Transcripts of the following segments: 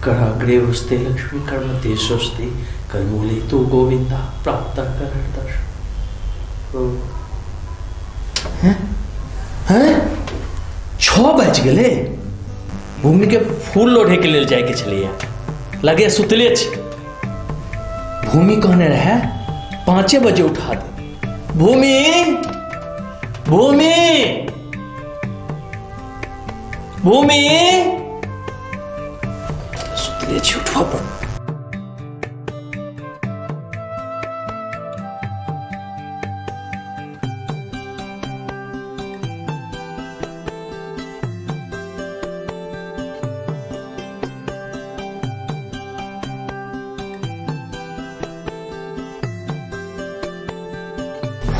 कराग्रे उस्ते लक्ष्मी कर्मते स्वस्ति कर्मूले तु गोविंदा प्राप्त कर दर्श। हैं 6 बज गए। भूमि के फूल लोढ़े के लिए जाए के चलिए लगे सुतले भूमि कहने रहे 5 बजे उठा दे। भूमि भूमि भूमि सुतले उठवा पड़।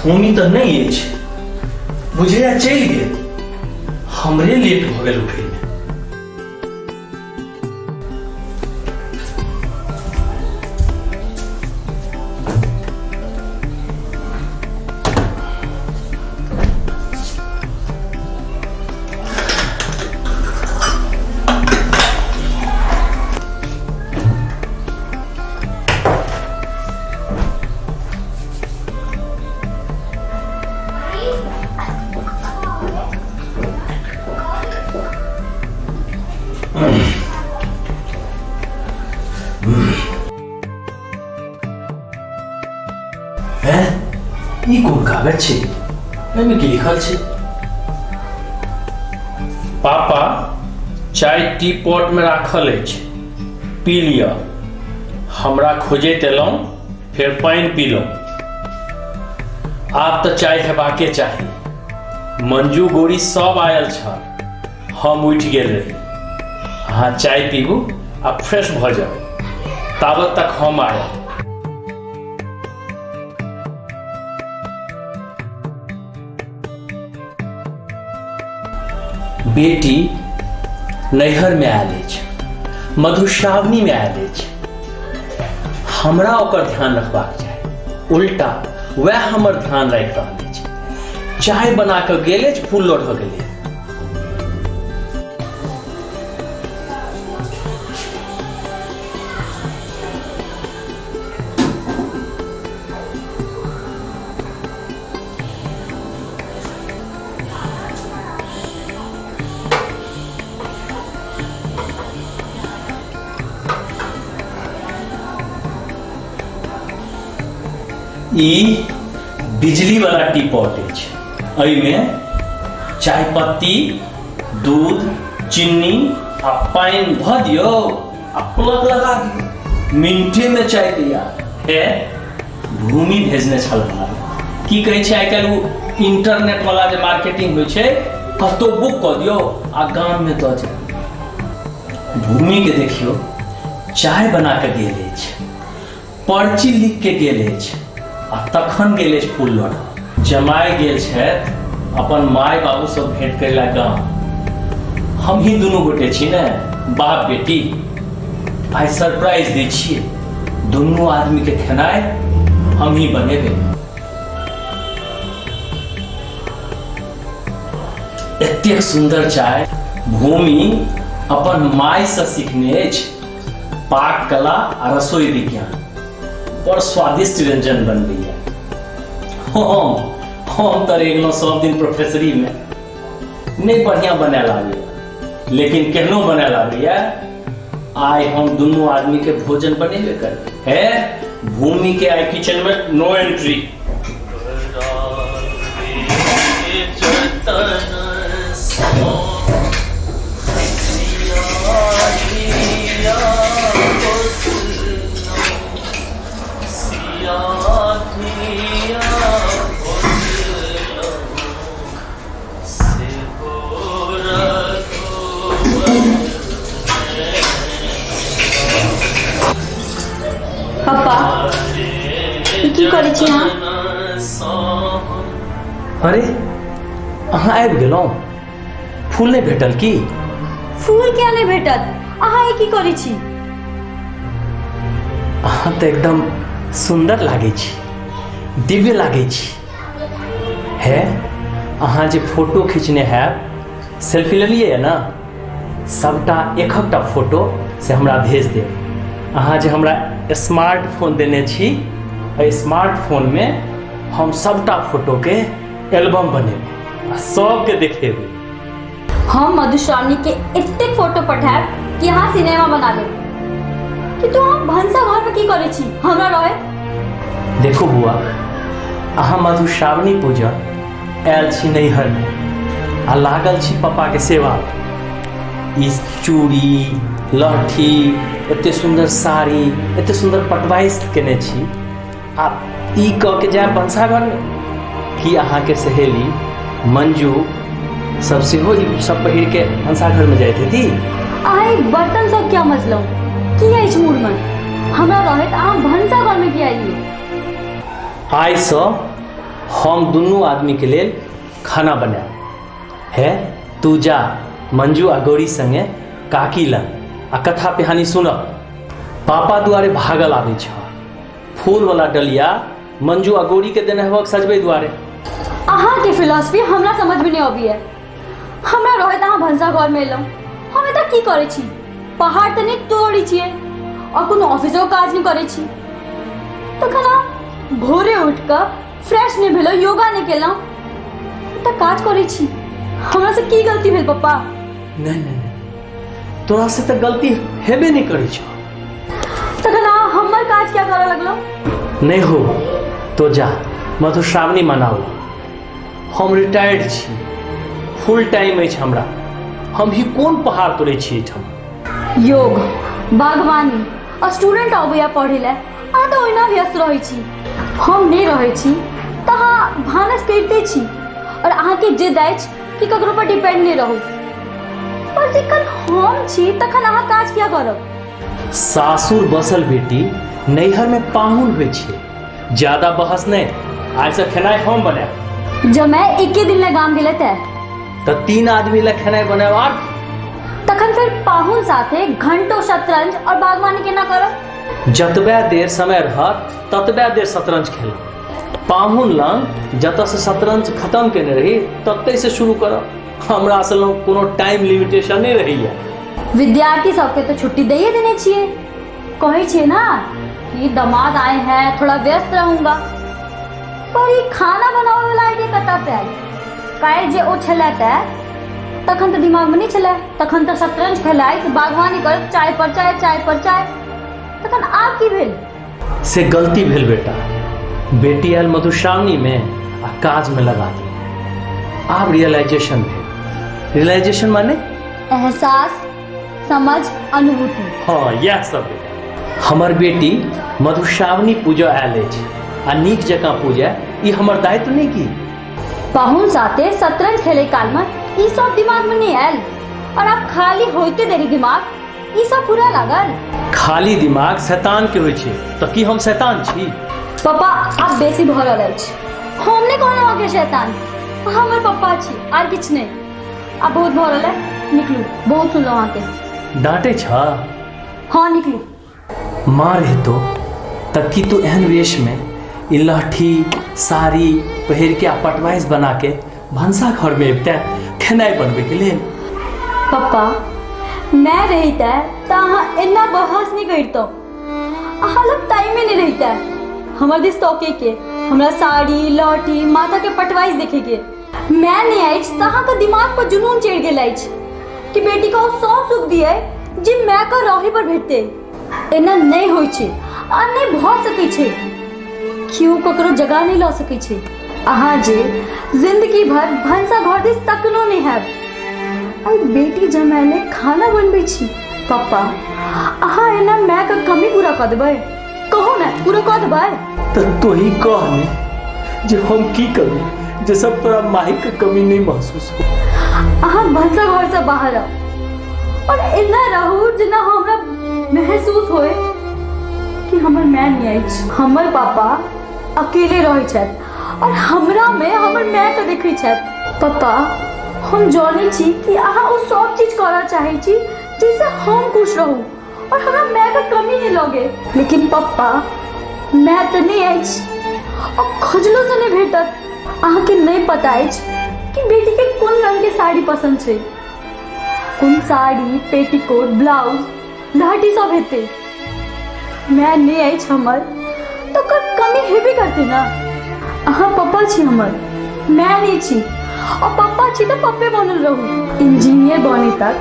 भूमि तो नहीं बुझे चल गए हमरे लेट हो गए उठे में। ई कोन कागज छे एमे की लिखल छे? पापा चाय टी पॉट में राखल अछि, पी लिया। हमरा खोजैत एलहुं फिर पानी पीलहुं। आब तो चाय हेबाके चाही। मंजू गोरी सब आयल छल, हम उठ गेल रही। अहाँ चाय पीबू आ फ्रेश भ जाओ, ताबत तक हम आयल। बेटी नैहर में आयल अछि, मधुश्रावणी में आयल अछि। हमरा ओकर ध्यान रखबाक चाही, उल्टा वह हमर ध्यान राखि रहल अछि। चाय बना के गेल अछि, फूल लोढ़ गेलै। ई बिजली वाला टी पॉट अछि। एहिमे चाय पत्ती, दूध, चीनी आ पानी ध दियो आ प्लग लगा दियो, मिनटे में चाय तैयार है। भूमि भेजने छल हमरा। की कहै छै आइ काल्हि इंटरनेट वाला जे मार्केटिंग होइ छै, कतौ बुक क दियो आ गाम में दऽ जाय। भूमि के देखियो चाय बना के गेल अछि, पर्ची लिख के गेल अछि आ तखन गेल अछि फूल लोढ़। जमाय गेल छथि अपन माय बाबू सब भेंट करे ला गाम। हम ही दुनू गोटे छी ने, बाप बेटी। आइ सरप्राइज दै छियै, दुनू आदमी के खेनाइ हम ही बनेबै। एतेक सुंदर चाय भूमि अपन माय से सीखने अछि। पाक कला आ रसोई विज्ञान, और स्वादिष्ट व्यंजन बन रही है। हम तो रेगलो सब दिन प्रोफेसरी में नहीं बढ़िया बने लागे, लेकिन केहनो बने लागे आई हम दोनों आदमी के भोजन बनेबे कर है। भूमि के आई किचन में नो एंट्री। पापा की करै छी अहाँ? अरे अहाँ आबि गेलहुँ, फूल नहीं भेटल की? फूल क्या नहीं भेटत? अहाँ की करै छी? अहाँ तो एकदम सुंदर लागे छी, दिव्य लागे छी। है अहाँ जे फोटो खींचने हैं, सेल्फी ले लिए है ना, सबटा एकटा फोटो से हमरा भेज देब। अहाँ जे हमरा स्मार्टफोन देने छी, एहि स्मार्टफोनमे हम सबटा फोटोके एल्बम बनेबै आ सबके देखेबै। हम मधुश्रावणी के एते फोटो पठाएब कि यहाँ सिनेमा बना लेब। कि तू हम भंसा घर में की करे छी हमरा रहे? देखो बुआ, अहाँ मधुश्रावणी पूजा आयल छी नैहरमे आ लागल छी पापा के सेवा। ई चूड़ी लहठी, एते सुंदर साड़ी, एते सुंदर पटवाइश केने छी आ ई कह के जाए भनसाघरमे कि अहाँके सहेली मंजू सब सेहो ई सब पहिर के भनसाघरमे जाइत हेती। अहाँ ई बर्तन सब क्या मतलब की अछि मूड में? हमरा रहे त अहाँ भंसा घर में किया आइए? आइ सँ हम दुनू आदमी के लेल खाना बनाएब। है तू जा मंजू आ गौरी संगे काकी लग आ कथा कहानी सुनब। पापा दुआरे भागल आबै छ। फूल वाला डलिया मंजू आ गौरी के देने हवक सजबै दुआरे। अहाँ के फिलॉसफी हमरा समझ में नहीं आबी है। हमरा रहे त अहाँ भंसा घर में एलौ, हम एतऽ की करे छी? पहाड़ त नहीं तोड़ी छिए और कोनो ऑफिसो काज नहीं करे छी। तखन अहाँ भोरे उठ कर फ्रेश नहीं भेलो, योगा नहीं केलौ, त काज करे छी। हमरा से की गलती भेल पप्पा? नहीं नहीं नहीं, तोरा से तो गलती हेबे नहीं करे छ। तखन अहाँ हमर काज क्या करे लगलो? नहीं हो तो जा मधुश्रावणी मनाओ। हम रिटायर्ड छी, फुल टाइम अछि हमरा। हम ही कोन पहाड़ तोड़े छी एहिठाम। योग, बागवानी और स्टूडेंट अबैया पढ़े ले, अहाँ तो ओहिना व्यस्त रहे छी। हम नहीं रहे छी त अहाँ भानस करते छी और अहाँ के जिद अछि कि ककरो पर डिपेंड नहीं रहू। पर जखन हम छी तखन अहाँ काज किया करब? सासुर बसल बेटी नैहर में पाहुन होइ छै। ज्यादा बहस नहीं, आज से खेनाई हम बनाएब। जब मैं एके दिन ले गाम गेले तो 3 आदमी ले खेनाई बनाएब। और तखन फिर पाहुन साथे घंटों शतरंज और बागवानी केना करब? जतबे देर समय रहत ततबे देर शतरंज खेलब। पाहुन लंग जतऽ से शतरंज खत्म केने रही ततै से शुरू करब। हमरा असल में कोनो टाइम लिमिटेशन नहीं रहैया। विद्यार्थी सबके तो छुट्टी दे देने छिए। कहे छिए ना कि दामाद आए हैं, थोड़ा व्यस्त रहूंगा। पर ये खाना बनावे वाला आइडिया कतऽ से आयल? काल्हि जे ओ छलै तखन तो दिमाग में नहीं छलै। तखन तो शतरंज खेलाइ, बागवानी कर, चाय पर चाय। तखन आब की भेल? से गलती भेल बेटा। बेटी आयल मधुश्रावणी में आ काज में लगा दी। आब रियलाइजेशन भेल। रियलाइजेशन माने एहसास, समझ, अनुभूति। हाँ, यह सब है। हमर बेटी मधुश्रावणी पूजा आयल अछि आ नीक जकाँ पूजा, ई हमर दायित्व नहीं की? पाहुन साथे शतरंज खेले काल में ई सब दिमाग में नहीं आयल और अब खाली होते देरी दिमाग ई सब पूरा लागल। खाली दिमाग शैतान के होइ छै, तो की हम शैतान छी? पापा आप बेसी भ रहल अछि। हमने कहलहुँ आगे शैतान, हमर पापा छी आर किछ नहीं। अब बहुत भ रहल है, निकलू। बहुत सुनलहुँ अहाँके। डांटे छ? हाँ निकलू। माँ रहितो तब की तू एहन वेश में ई लहठी साड़ी पहिर के आ पटवाइश बना के भंसा घर में अबिते खेनाई बनबे के लेल? पापा मैं रहता तो अहाँ इतना बहस नहीं करतो। अहाँ लग टाइम नहीं रहता हमर दिस तोके के, हमरा साड़ी लहठी माथा के पटवाइश देखे के। मैं नहीं आई तो अहाँ का दिमाग पर जुनून चढ़ गेल अछि कि बेटी को सब सुख दिए जे मैं का राही पर भेटते। एना नहीं होइ छै आ नहीं भ सकै छै। क्यों ककरो जगह नहीं ला सकै छै? अहाँ जे जिंदगी भर भंसा घर दिस तकनो नहीं हैब। आई बेटी जमाइले खाना बनबै छी। पापा अहाँ एना मैं का कमी पूरा कर देबै? कहो ना पूरा कर देबै? तो तू ही कह ने जे हम की करूं जे सब तोरा माही के कमी नहीं महसूस हो। अहाँ भंसा घर से बाहर आओ और एना रहू जेना हमरा महसूस होए कि हमर मैं नहीं आई छी। हमर पापा अकेले रहे छथि और हमरा में हमर मैं के देखै छथि। पापा हम जाने छी कि अहाँ ओ सब चीज करऽ चाहे छी जिससे हम खुश रहू और हमरा मैं का कमी नहीं लगे। लेकिन पापा मैं तो नहीं आई और खोजलो से नहीं भेटत। अहाँ के नहीं पता अछि कि बेटी के कौन रंग के साड़ी पसंद है। कौन साड़ी पेटीकोट ब्लाउज घाटी सब हेते। मैं नहीं आई हमर तो कर कमी हेबे करते ना। अहाँ पप्पा छी हमर, मैं नहीं छी। और पप्पा छी तो पप्पे बनल रहू। इंजीनियर बने तक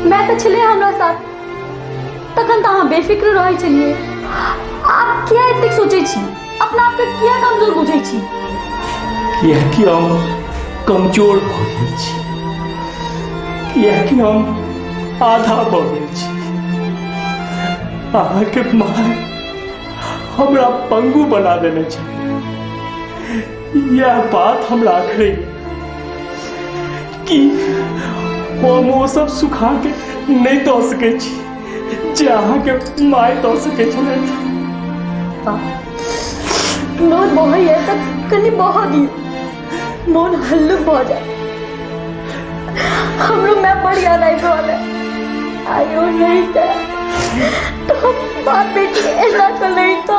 मैं तो चले हमरा साथ, तखन तो अहाँ बेफिक्र रहे चलिए। आप क्या एतेक सोचे छी? अपना आप के किया कमजोर बुझे छी? कियाकि हम कमजोर भ गेल छी, कियाकि हम आधा भ गेल छी। अहाँके माय हमरा पंगु बना देने छै। यह बात हमरा अखरे कि हम वो सब सुखा के नहीं दऽ सकै छी जे अहाँके माय दऽ सकै छलथि। बहुत बहई है तब कनी बह दियो, मन हल्लुक भ जाए। हमरो मैं बड़ याद आई रहल है। आयो नहीं तो हम बाप बेटी ऐसा कर नहीं तो।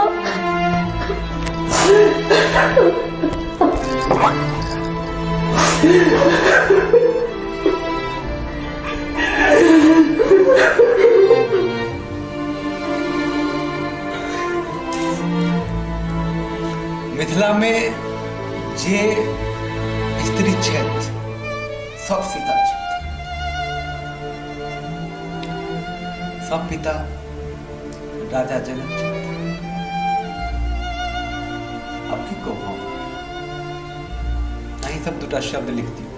मिथिला में जे स्त्री छथि सब सीता छथि, सब पिता राजा जनक छथि। अब की कहूं, अहीं सब दूटा शब्द लिख दियो।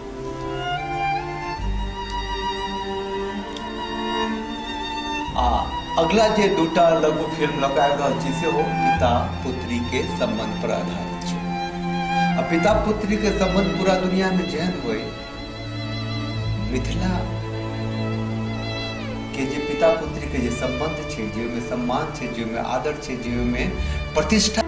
अगला जे दूटा लघु फिल्म लग आबि रहल छी सेहो पिता पुत्री के संबंध पर आधारित छै। आ पिता पुत्री के संबंध पूरा दुनिया में जेहन होय, मिथिला के जे पिता पुत्री के जे संबंध छै, जे में सम्मान छै, जे में आदर छै, जे में प्रतिष्ठा